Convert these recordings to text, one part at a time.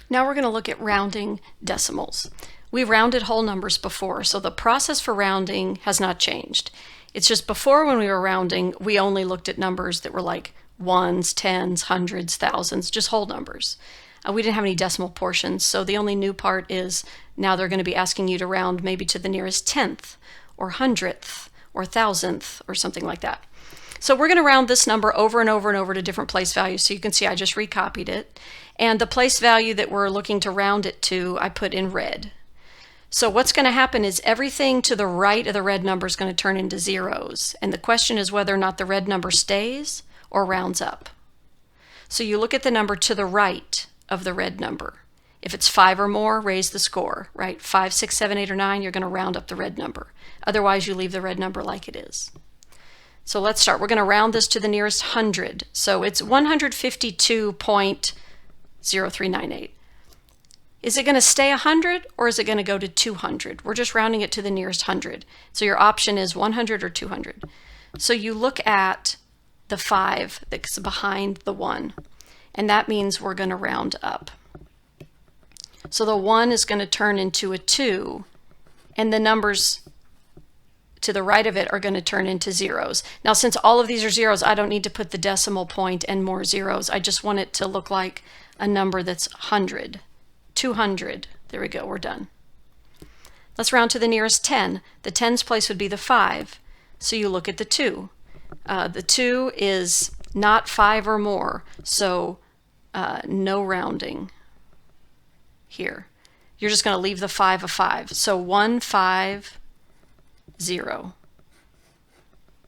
Now we're going to look at rounding decimals. We've rounded whole numbers before, so the process for rounding has not changed. It's just before, when we were rounding, we only looked at numbers that were like ones, tens, hundreds, thousands, just whole numbers. We didn't have any decimal portions, so the only new part is now they're going to be asking you to round maybe to the nearest tenth or hundredth or thousandth or something like that. So we're going to round this number over and over and over to different place values. So you can see I just recopied it. And the place value that we're looking to round it to, I put in red. So what's going to happen is everything to the right of the red number is going to turn into zeros. And the question is whether or not the red number stays or rounds up. So you look at the number to the right of the red number. If it's 5 or more, raise the score, right? 5, 6, 7, 8, or 9, you're going to round up the red number. Otherwise, you leave the red number like it is. So let's start. We're going to round this to the nearest hundred. So it's 152.0398. Is it going to stay 100 or is it going to go to 200? We're just rounding it to the nearest hundred. So your option is 100 or 200. So you look at the 5 that's behind the 1, and that means we're going to round up. So the 1 is going to turn into a 2, and the numbers to the right of it are going to turn into zeros. Now, since all of these are zeros, I don't need to put the decimal point and more zeros. I just want it to look like a number that's 100, 200. There we go, we're done. Let's round to the nearest 10. The tens place would be the 5. So you look at the 2. The 2 is not 5 or more, so no rounding here. You're just going to leave the 5 a 5. So 1, 5, 0.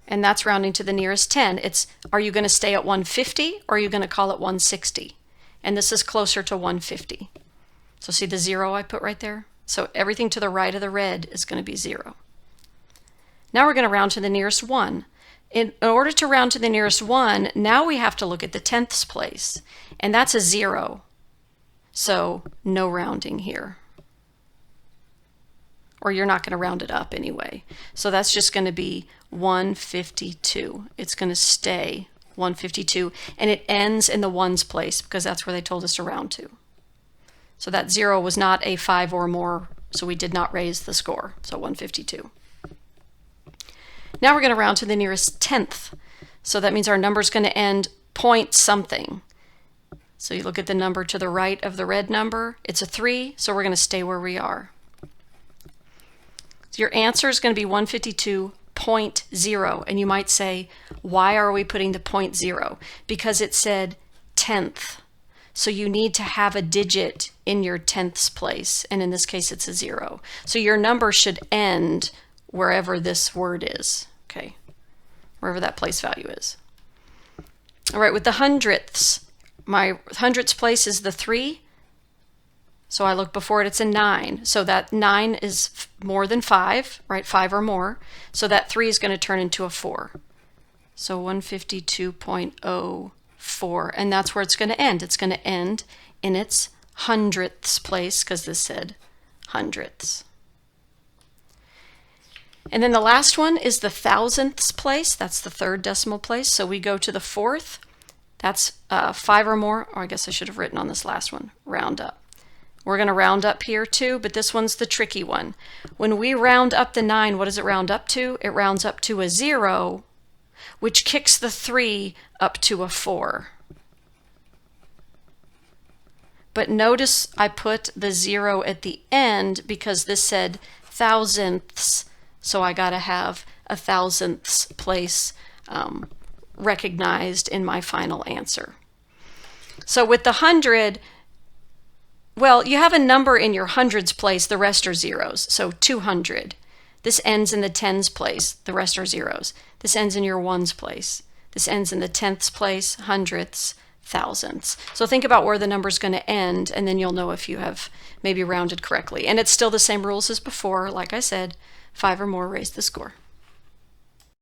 And that's rounding to the nearest 10. It's, are you going to stay at 150 or are you going to call it 160? And this is closer to 150. So see the 0 I put right there? So everything to the right of the red is going to be 0. Now we're going to round to the nearest 1. In order to round to the nearest 1, now we have to look at the tenths place. And that's a 0. So no rounding here. Or you're not going to round it up anyway. So that's just going to be 152. It's going to stay 152, and it ends in the ones place because that's where they told us to round to. So that 0 was not a 5 or more, so we did not raise the score, so 152. Now we're going to round to the nearest tenth. So that means our number is going to end point something. So you look at the number to the right of the red number, it's a 3, so we're going to stay where we are. So your answer is going to be 152.0, and you might say, why are we putting the 0.0? Because it said tenth. So you need to have a digit in your tenths place, and in this case it's a 0. So your number should end wherever this word is, okay? Wherever that place value is. All right, with the hundredths, my hundredths place is the 3. So I look before it, it's a 9. So that 9 is more than 5, right? 5 or more. So that 3 is going to turn into a 4. So 152.04. And that's where it's going to end. It's going to end in its hundredths place because this said hundredths. And then the last one is the thousandths place. That's the third decimal place. So we go to the 4th. That's 5 or more. Or I guess I should have written on this last one, round up. We're going to round up here too, but this one's the tricky one. When we round up the 9, what does it round up to? It rounds up to a 0, which kicks the 3 up to a 4. But notice I put the 0 at the end because this said thousandths, so I got to have a thousandths place recognized in my final answer. So with the 100, well, you have a number in your hundreds place, the rest are zeros. So 200. This ends in the tens place, the rest are zeros. This ends in your ones place. This ends in the tenths place, hundredths, thousandths. So think about where the number is going to end, and then you'll know if you have maybe rounded correctly. And it's still the same rules as before. Like I said, 5 or more, raise the score.